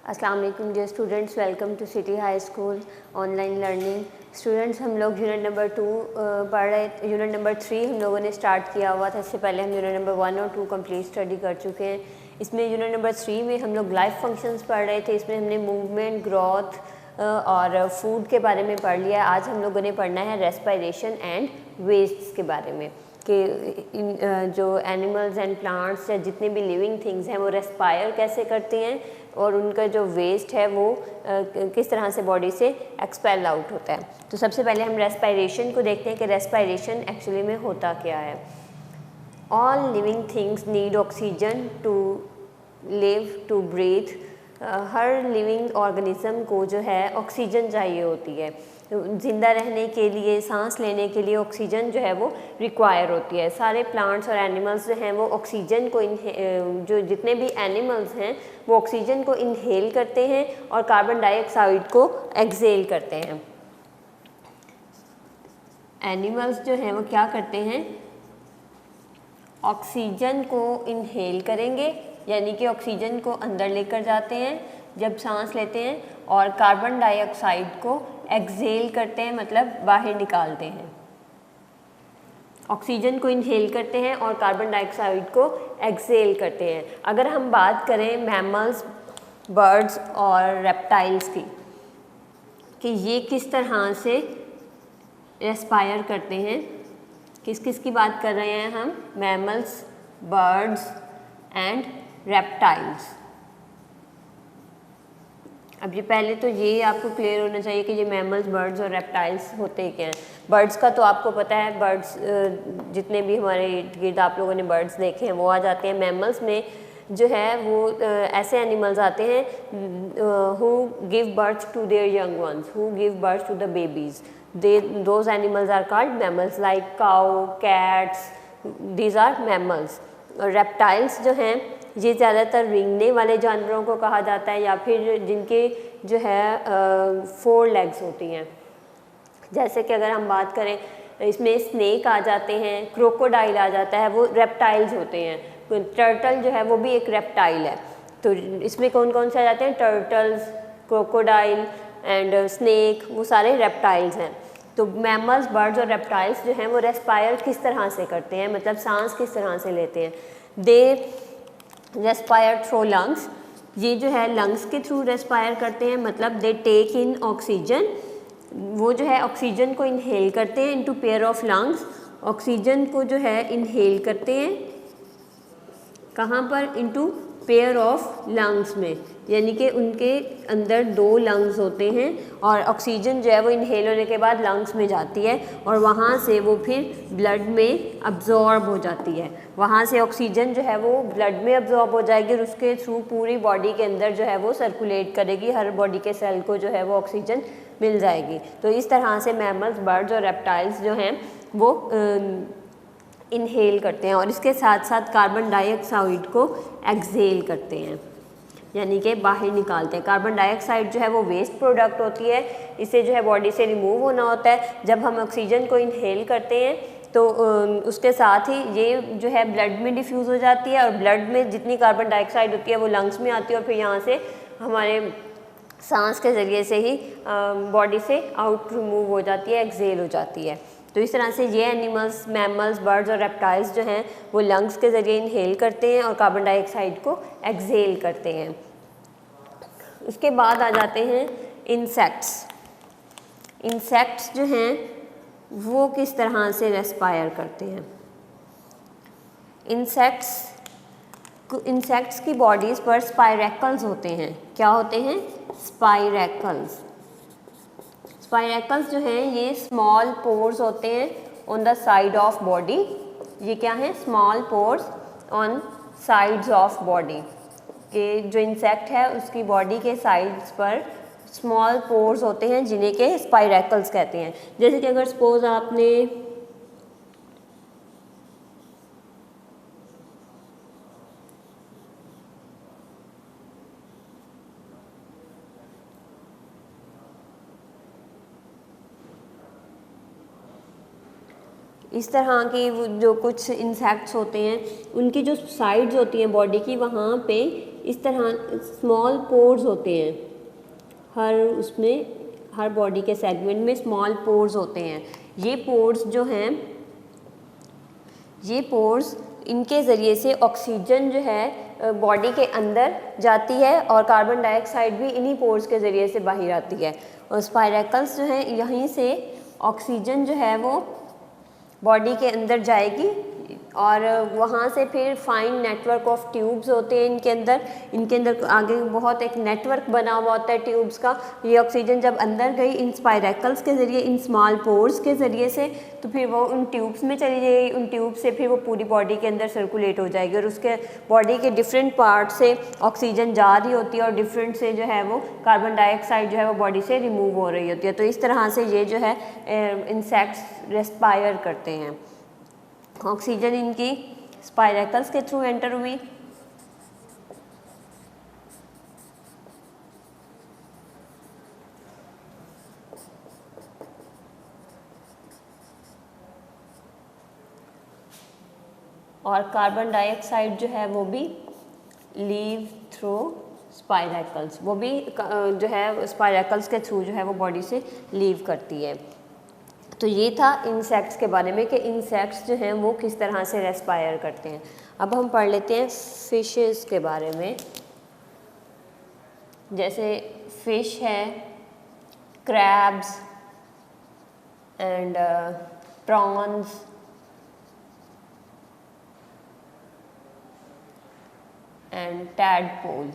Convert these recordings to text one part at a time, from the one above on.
अस्सलाम वालेकुम dear students, welcome to city high school online learning. Students, हम लोग यूनिट नंबर 2 पढ़ रहे। यूनिट नंबर 3 हम लोगों ने स्टार्ट किया हुआ था। इससे पहले हम यूनिट नंबर 1 और 2 कंप्लीट स्टडी कर चुके हैं। इसमें यूनिट नंबर 3 में हम लोग लाइफ फंक्शंस पढ़ रहे थे। इसमें हमने मूवमेंट, ग्रोथ और फूड के बारे में पढ़ लिया। आज हम लोगों ने पढ़ना है रेस्पिरेशन एंड वेस्ट्स के बारे में कि जो एनिमल्स एंड प्लांट्स या जितने भी लिविंग थिंग्स हैं वो रेस्पायर कैसे करते हैं और उनका जो वेस्ट है वो किस तरह से बॉडी से एक्सपेल आउट होता है। तो सबसे पहले हम रेस्पिरेशन को देखते हैं कि रेस्पिरेशन एक्चुअली में होता क्या है। All living things need oxygen to live, to breathe. हर लिविंग ऑर्गेनिज्म को जो है ऑक्सीजन चाहिए होती है। ज़िंदा रहने के लिए, सांस लेने के लिए ऑक्सीजन जो है वो रिक्वायर होती है। सारे प्लांट्स और एनिमल्स जो हैं वो ऑक्सीजन को जो जितने भी एनिमल्स हैं वो ऑक्सीजन को इनहेल करते हैं और कार्बन डाइऑक्साइड को एक्सहेल करते हैं। एनिमल्स जो हैं वो क्या करते हैं, ऑक्सीजन को इनहेल करेंगे यानी कि ऑक्सीजन को अंदर लेकर जाते हैं जब सांस लेते हैं, और कार्बन डाइऑक्साइड को एक्सहेल करते हैं, मतलब बाहर निकालते हैं। ऑक्सीजन को इनहेल करते हैं और कार्बन डाइऑक्साइड को एक्सहेल करते हैं। अगर हम बात करें मैमल्स, बर्ड्स और रेप्टाइल्स की कि ये किस तरह से रेस्पायर करते हैं, किस किस की बात कर रहे हैं हम, मैमल्स, बर्ड्स एंड रेप्टाइल्स। अब ये पहले तो ये आपको क्लियर होना चाहिए कि ये मैमल्स, बर्ड्स और रेप्टाइल्स होते क्या हैं। बर्ड्स का तो आपको पता है, बर्ड्स जितने भी हमारे इर्द गिर्द आप लोगों ने बर्ड्स देखे हैं वो आ जाते हैं। मैमल्स में जो है वो ऐसे एनिमल्स आते हैं who give birth to their young ones, who give birth to the babies, those animals are called mammals, like cow, cats, these are mammals. और रेप्टाइल्स जो हैं ये ज़्यादातर रेंगने वाले जानवरों को कहा जाता है, या फिर जिनके जो है 4 लेग्स होती हैं। जैसे कि अगर हम बात करें, इसमें स्नेक आ जाते हैं, क्रोकोडाइल आ जाता है, वो रेप्टाइल्स होते हैं। टर्टल जो है वो भी एक रेप्टाइल है। तो इसमें कौन कौन से आ जाते हैं, टर्टल्स, क्रोकोडाइल एंड स्नेक, वो सारे रेप्टाइल्स हैं। तो मैमल्स, बर्ड्स और रेप्टाइल्स जो हैं वो रेस्पायर किस तरह से करते हैं, मतलब सांस किस तरह से लेते हैं। दे रेस्पायर थ्रू लंग्स, ये जो है लंग्स के थ्रू रेस्पायर करते हैं, मतलब दे टेक इन ऑक्सीजन, वो जो है ऑक्सीजन को इनहेल करते हैं into pair of lungs. Oxygen को जो है इनहेल करते हैं कहाँ पर, इनटू पेयर ऑफ लंग्स में, यानी कि उनके अंदर 2 लंग्स होते हैं और ऑक्सीजन जो है वो इनहेल होने के बाद लंग्स में जाती है और वहाँ से वो फिर ब्लड में अब्जॉर्ब हो जाती है। वहाँ से ऑक्सीजन जो है वो ब्लड में अब्जॉर्ब हो जाएगी और उसके थ्रू पूरी बॉडी के अंदर जो है वो सर्कुलेट करेगी, हर बॉडी के सेल को जो है वो ऑक्सीजन मिल जाएगी। तो इस तरह से मैमल्स, बर्ड्स और रेप्टाइल्स जो हैं वो इनहेल करते हैं और इसके साथ साथ कार्बन डाइऑक्साइड को एक्सहेल करते हैं, यानी कि बाहर निकालते हैं। कार्बन डाइऑक्साइड जो है वो वेस्ट प्रोडक्ट होती है, इसे जो है बॉडी से रिमूव होना होता है। जब हम ऑक्सीजन को इनहेल करते हैं तो उसके साथ ही ये जो है ब्लड में डिफ्यूज़ हो जाती है और ब्लड में जितनी कार्बन डाइऑक्साइड होती है वो लंग्स में आती है और फिर यहाँ से हमारे सांस के ज़रिए से ही बॉडी से आउट रिमूव हो जाती है, एक्सहेल हो जाती है। तो इस तरह से ये एनिमल्स, मैमल्स, बर्ड्स और रेप्टाइल्स जो हैं वो लंग्स के ज़रिए इनहेल करते हैं और कार्बन डाइऑक्साइड को एक्सहेल करते हैं। उसके बाद आ जाते हैं इंसेक्ट्स। इंसेक्ट्स जो हैं वो किस तरह से रेस्पायर करते हैं। इंसेक्ट्स की बॉडीज़ पर स्पाइरेकल्स होते हैं। क्या होते हैं, स्पाइरेकल्स। स्पाइरेकल्स जो हैं ये स्मॉल पोर्स होते हैं on the side of body. ये क्या है, small pores on sides of body. के जो इंसेक्ट है उसकी बॉडी के साइड्स पर स्मॉल पोर्स होते हैं जिन्हें के स्पाइरेकल्स कहते हैं। जैसे कि अगर सपोज आपने इस तरह की जो कुछ इंसेक्ट्स होते हैं उनकी जो साइड्स होती हैं बॉडी की, वहाँ पे इस तरह स्मॉल पोर्स होते हैं, हर बॉडी के सेगमेंट में स्मॉल पोर्स होते हैं। ये पोर्स जो हैं, ये पोर्स, इनके ज़रिए से ऑक्सीजन जो है बॉडी के अंदर जाती है और कार्बन डाइऑक्साइड भी इन्हीं पोर्स के ज़रिए से बाहर आती है। और स्पाइरेकल्स जो हैं, यहीं से ऑक्सीजन जो है वो बॉडी के अंदर जाएगी और वहाँ से फिर फाइन नेटवर्क ऑफ ट्यूब्स होते हैं इनके अंदर आगे बहुत एक नेटवर्क बना हुआ होता है ट्यूब्स का। ये ऑक्सीजन जब अंदर गई इन स्पाइरेकल्स के ज़रिए, इन स्मॉल पोर्स के ज़रिए से, तो फिर वो उन ट्यूब्स में चली जाएगी, उन ट्यूब से फिर वो पूरी बॉडी के अंदर सर्कुलेट हो जाएगी और उसके बॉडी के डिफरेंट पार्ट से ऑक्सीजन जा रही होती है और डिफरेंट से जो है वो कार्बन डाइऑक्साइड जो है वो बॉडी से रिमूव हो रही होती है। तो इस तरह से ये जो है इंसेक्ट्स रेस्पायर करते हैं। ऑक्सीजन इनकी स्पाइरेकल्स के थ्रू एंटर हुई, और कार्बन डाइऑक्साइड जो है वो भी लीव थ्रू स्पाइरेकल्स, वो भी जो है स्पाइरेकल्स के थ्रू जो है वो बॉडी से लीव करती है। तो ये था इंसेक्ट्स के बारे में कि इंसेक्ट्स जो हैं वो किस तरह से रेस्पायर करते हैं। अब हम पढ़ लेते हैं फिशेस के बारे में। जैसे फिश है, crabs and prawns and tadpole,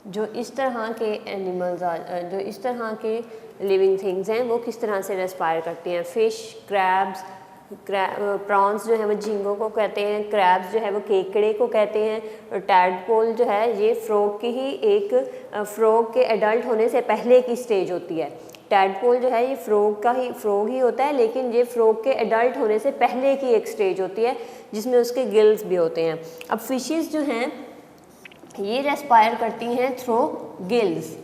जो इस तरह के एनिमल्स, जो इस तरह के लिविंग थिंग्स हैं वो किस तरह से रेस्पायर करती हैं। फ़िश, क्रैब्स, प्रॉन्स जो है वो झींगों को कहते हैं, क्रैब्स जो है वो केकड़े को कहते हैं, और टैडपोल जो है ये फ्रॉग की ही एक फ्रॉग के एडल्ट होने से पहले की स्टेज होती है। टैडपोल जो है ये फ्रॉग ही होता है, लेकिन ये फ्रॉग के एडल्ट होने से पहले की एक स्टेज होती है जिसमें उसके गिल्स भी होते हैं। अब फिशेस जो हैं ये रेस्पायर करती हैं थ्रू गिल्स।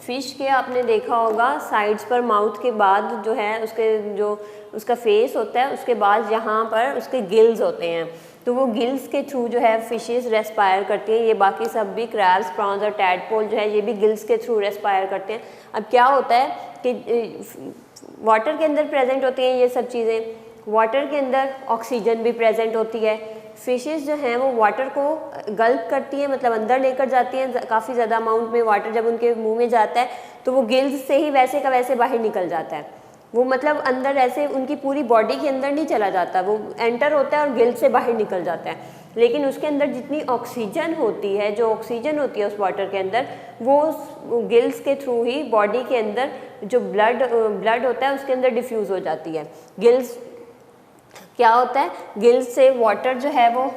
फ़िश के आपने देखा होगा साइड्स पर माउथ के बाद जो है उसका फेस होता है, उसके बाद यहाँ पर उसके गिल्स होते हैं, तो वो गिल्स के थ्रू जो है फिशेस रेस्पायर करती हैं। ये बाकी सब भी क्रैब्स, प्रॉन्स और टैडपोल जो है ये भी गिल्स के थ्रू रेस्पायर करते हैं। अब क्या होता है कि वाटर के अंदर प्रेजेंट होती हैं ये सब चीज़ें, वाटर के अंदर ऑक्सीजन भी प्रेजेंट होती है। फिशेस जो हैं वो वाटर को गल्प करती हैं, मतलब अंदर लेकर जाती हैं। काफ़ी ज़्यादा अमाउंट में वाटर जब उनके मुंह में जाता है तो वो गिल्स से ही वैसे का वैसे बाहर निकल जाता है। वो मतलब अंदर ऐसे उनकी पूरी बॉडी के अंदर नहीं चला जाता, वो एंटर होता है और गिल्स से बाहर निकल जाता है। लेकिन उसके अंदर जितनी ऑक्सीजन होती है, जो ऑक्सीजन होती है उस वाटर के अंदर, वो गिल्स के थ्रू ही बॉडी के अंदर जो ब्लड होता है उसके अंदर डिफ्यूज़ हो जाती है। गिल्स क्या होता है, गिल्स से वाटर जो है वो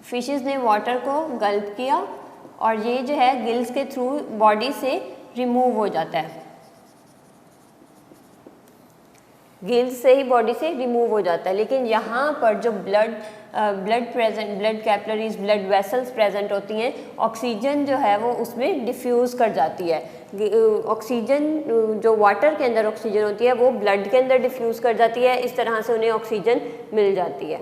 फिशेस ने वाटर को गल्प किया और ये जो है गिल्स के थ्रू बॉडी से रिमूव हो जाता है, गिल्स से ही बॉडी से रिमूव हो जाता है। लेकिन यहाँ पर जो blood capillaries, blood vessels present होती हैं, ऑक्सीजन जो है वो उसमें डिफ्यूज़ कर जाती है। ऑक्सीजन जो वाटर के अंदर ऑक्सीजन होती है वो ब्लड के अंदर डिफ्यूज़ कर जाती है, इस तरह से उन्हें ऑक्सीजन मिल जाती है।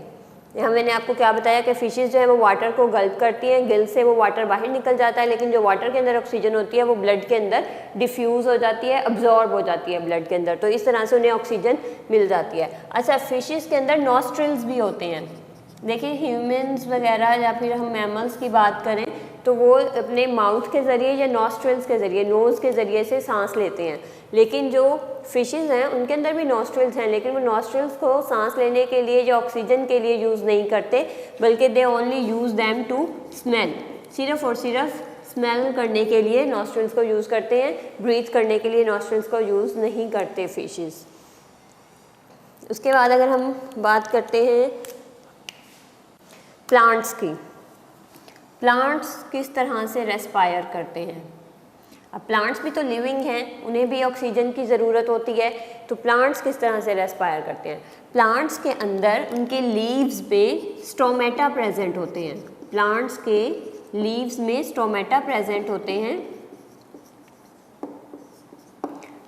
यहाँ मैंने आपको क्या बताया कि फिशेस जो है वो वाटर को गल्प करती हैं, गिल से वो वाटर बाहर निकल जाता है, लेकिन जो वाटर के अंदर ऑक्सीजन होती है वो ब्लड के अंदर डिफ्यूज़ हो जाती है, अब्जॉर्ब हो जाती है ब्लड के अंदर, तो इस तरह से उन्हें ऑक्सीजन मिल जाती है। अच्छा, फिशेस के अंदर नॉस्ट्रिल्स भी होते हैं। देखिए ह्यूमंस वगैरह या फिर हम मैमल्स की बात करें तो वो अपने माउथ के ज़रिए या नॉस्ट्रिल्स के ज़रिए, नोज़ के ज़रिए से सांस लेते हैं। लेकिन जो फिशेस हैं उनके अंदर भी नॉस्ट्रिल्स हैं, लेकिन वो नॉस्ट्रिल्स को सांस लेने के लिए या ऑक्सीजन के लिए यूज़ नहीं करते, बल्कि they only use them to smell. सिर्फ और सिर्फ स्मेल करने के लिए नॉस्ट्रिल्स को यूज़ करते हैं, ब्रीथ करने के लिए नॉस्ट्रिल्स को यूज़ नहीं करते फिशेस। उसके बाद अगर हम बात करते हैं प्लांट्स की, प्लांट्स किस तरह से रेस्पायर करते हैं। अब प्लांट्स भी तो लिविंग हैं, उन्हें भी ऑक्सीजन की ज़रूरत होती है, तो प्लांट्स किस तरह से रेस्पायर करते हैं। प्लांट्स के अंदर उनके लीव्स पे स्टोमेटा प्रेजेंट होते हैं, प्लांट्स के लीव्स में स्टोमेटा प्रेजेंट होते हैं।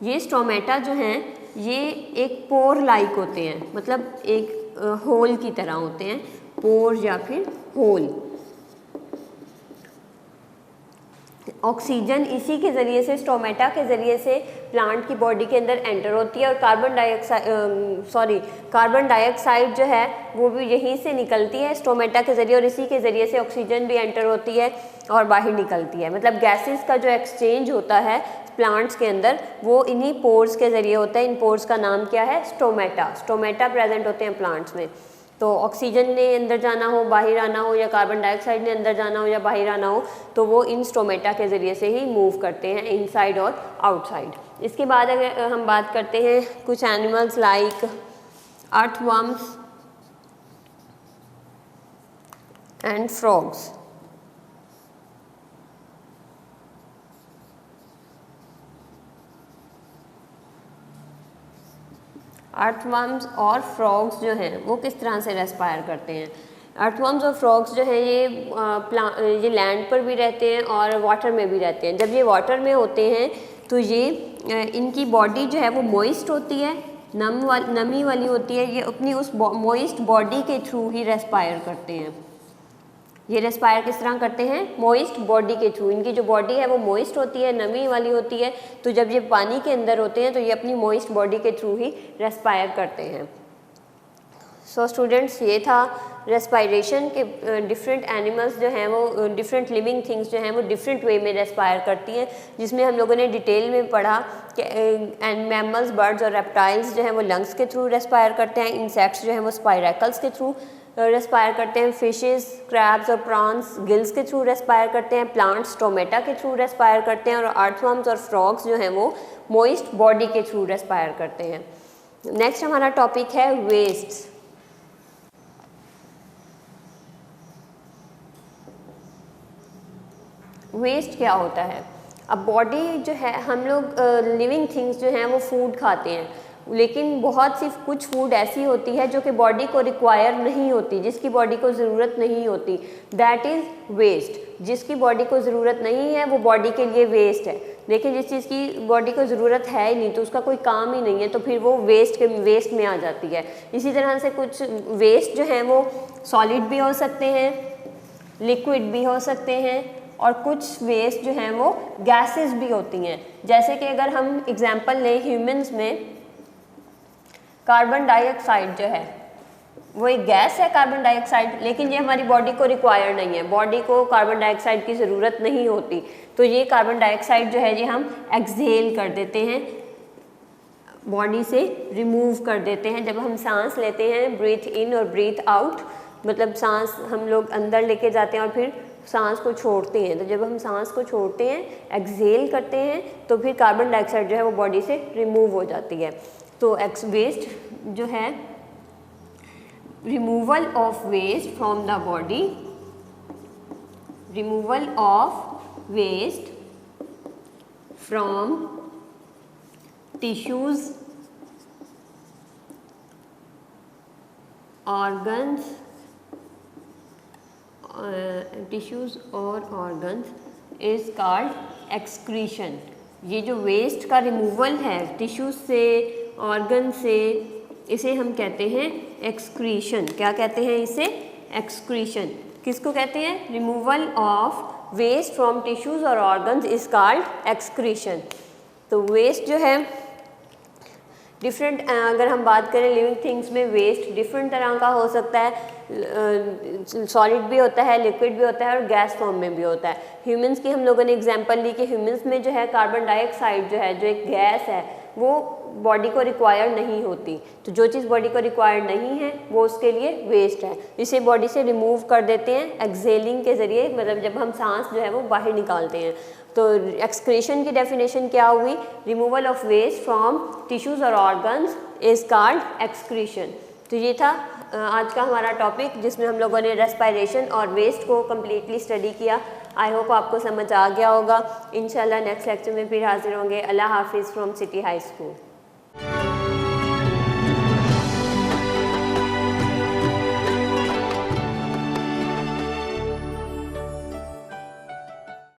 ये स्टोमेटा जो हैं ये एक पोर लाइक होते हैं, मतलब एक होल की तरह होते हैं, पोर या फिर होल। ऑक्सीजन इसी के ज़रिए से, स्टोमेटा के ज़रिए से प्लांट की बॉडी के अंदर एंटर होती है, और कार्बन डाइऑक्साइड जो है वो भी यहीं से निकलती है स्टोमेटा के ज़रिए, और इसी के ज़रिए से ऑक्सीजन भी एंटर होती है और बाहर निकलती है। मतलब गैसेस का जो एक्सचेंज होता है प्लांट्स के अंदर वो इन्हीं पोर्स के ज़रिए होता है। इन पोर्स का नाम क्या है? स्टोमेटा। स्टोमेटा प्रेजेंट होते हैं प्लांट्स में। तो ऑक्सीजन ने अंदर जाना हो, बाहर आना हो, या कार्बन डाइऑक्साइड ने अंदर जाना हो या बाहर आना हो, तो वो इन स्टोमेटा के ज़रिए से ही मूव करते हैं, इनसाइड और आउटसाइड। इसके बाद अगर हम बात करते हैं कुछ animals like earthworms and frogs. Earthworms और फ्रॉग्स जो हैं वो किस तरह से रेस्पायर करते हैं? अर्थवर्म्स और फ्रॉग्स जो हैं ये लैंड पर भी रहते हैं और वाटर में भी रहते हैं। जब ये वाटर में होते हैं तो ये इनकी बॉडी जो है वो मॉइस्ट होती है, नमी वाली होती है। ये अपनी उस मॉइस्ट बॉडी के थ्रू ही रेस्पायर करते हैं। ये रेस्पायर किस तरह करते हैं? मॉइस्ट बॉडी के थ्रू। इनकी जो बॉडी है वो मॉइस्ट होती है, नमी वाली होती है, तो जब ये पानी के अंदर होते हैं तो ये अपनी मॉइस्ट बॉडी के थ्रू ही रेस्पायर करते हैं। सो स्टूडेंट्स, ये था रेस्पायरेशन के डिफरेंट एनिमल्स जो हैं वो, डिफरेंट लिविंग थिंग्स जो हैं वो डिफरेंट वे में रेस्पायर करती हैं, जिसमें हम लोगों ने डिटेल में पढ़ा कि मैमल्स, बर्ड्स और रेप्टाइल्स जो हैं वो लंग्स के थ्रू रेस्पायर करते हैं, इंसेक्ट्स जो हैं वो स्पाइरेकल्स के थ्रू रेस्पायर करते हैं, फिशेस, क्रैब्स और प्रॉन्स गिल्स के थ्रू रेस्पायर करते हैं, प्लांट्स स्टोमेटा के थ्रू रेस्पायर करते हैं, और अर्थवर्म्स और फ्रॉग्स जो हैं वो मॉइस्ट बॉडी के थ्रू रेस्पायर करते हैं। नेक्स्ट हमारा टॉपिक है वेस्ट। वेस्ट क्या होता है? अब बॉडी जो है, हम लोग लिविंग थिंग्स जो हैं वो फूड खाते हैं, लेकिन बहुत सी कुछ फूड ऐसी होती है जो कि बॉडी को रिक्वायर नहीं होती, जिसकी बॉडी को ज़रूरत नहीं होती, दैट इज़ वेस्ट। जिसकी बॉडी को ज़रूरत नहीं है वो बॉडी के लिए वेस्ट है, लेकिन जिस चीज़ की बॉडी को ज़रूरत है ही नहीं तो उसका कोई काम ही नहीं है, तो फिर वो वेस्ट में आ जाती है। इसी तरह से कुछ वेस्ट जो हैं वो सॉलिड भी हो सकते हैं, लिक्विड भी हो सकते हैं, और कुछ वेस्ट जो हैं वो गैसेस भी होती हैं। जैसे कि अगर हम एग्जांपल लें, ह्यूमंस में कार्बन डाइऑक्साइड जो है वो एक गैस है, कार्बन डाइऑक्साइड, लेकिन ये हमारी बॉडी को रिक्वायर नहीं है, बॉडी को कार्बन डाइऑक्साइड की ज़रूरत नहीं होती, तो ये कार्बन डाइऑक्साइड जो है ये हम एक्सहेल कर देते हैं, बॉडी से रिमूव कर देते हैं। जब हम सांस लेते हैं, ब्रीथ इन और ब्रीथ आउट, मतलब सांस हम लोग अंदर लेके जाते हैं और फिर सांस को छोड़ते हैं, तो जब हम सांस को छोड़ते हैं, एक्सहेल करते हैं, तो फिर कार्बन डाइऑक्साइड जो है वो बॉडी से रिमूव हो जाती है। तो वेस्ट जो है, removal of waste from the body, removal of waste from tissues, organs, tissues और ऑर्गन्स इज कॉल्ड एक्सक्रीशन। ये जो वेस्ट का रिमूवल है टिश्यूज से, ऑर्गन से, इसे हम कहते हैं एक्सक्रीशन। क्या कहते हैं इसे? एक्सक्रीशन। किसको कहते हैं? Removal of waste from tissues और ऑर्गन्स इज कॉल्ड एक्सक्रीशन। तो वेस्ट जो है डिफरेंट, अगर हम बात करें लिविंग थिंग्स में, वेस्ट डिफरेंट तरह का हो सकता है, सॉलिड भी होता है, लिक्विड भी होता है और गैस फॉर्म में भी होता है। ह्यूमंस की हम लोगों ने एग्जांपल ली कि ह्यूमंस में जो है कार्बन डाइऑक्साइड जो है, जो एक गैस है, वो बॉडी को रिक्वायर नहीं होती, तो जो चीज़ बॉडी को रिक्वायर नहीं है वो उसके लिए वेस्ट है। इसे बॉडी से रिमूव कर देते हैं एक्सहेलिंग के ज़रिए, मतलब जब हम सांस जो है वो बाहर निकालते हैं। तो एक्सक्रीशन की डेफिनेशन क्या हुई? Removal of waste from tissues और ऑर्गन्स इज कॉल्ड एक्सक्रीशन। तो ये था आज का हमारा टॉपिक, जिसमें हम लोगों ने रेस्पायरेशन और वेस्ट को कम्प्लीटली स्टडी किया। आई होप आपको समझ आ गया होगा। इंशाल्लाह नेक्स्ट लेक्चर में फिर हाजिर होंगे। अल्लाह हाफिज़ फ्रॉम सिटी हाई स्कूल।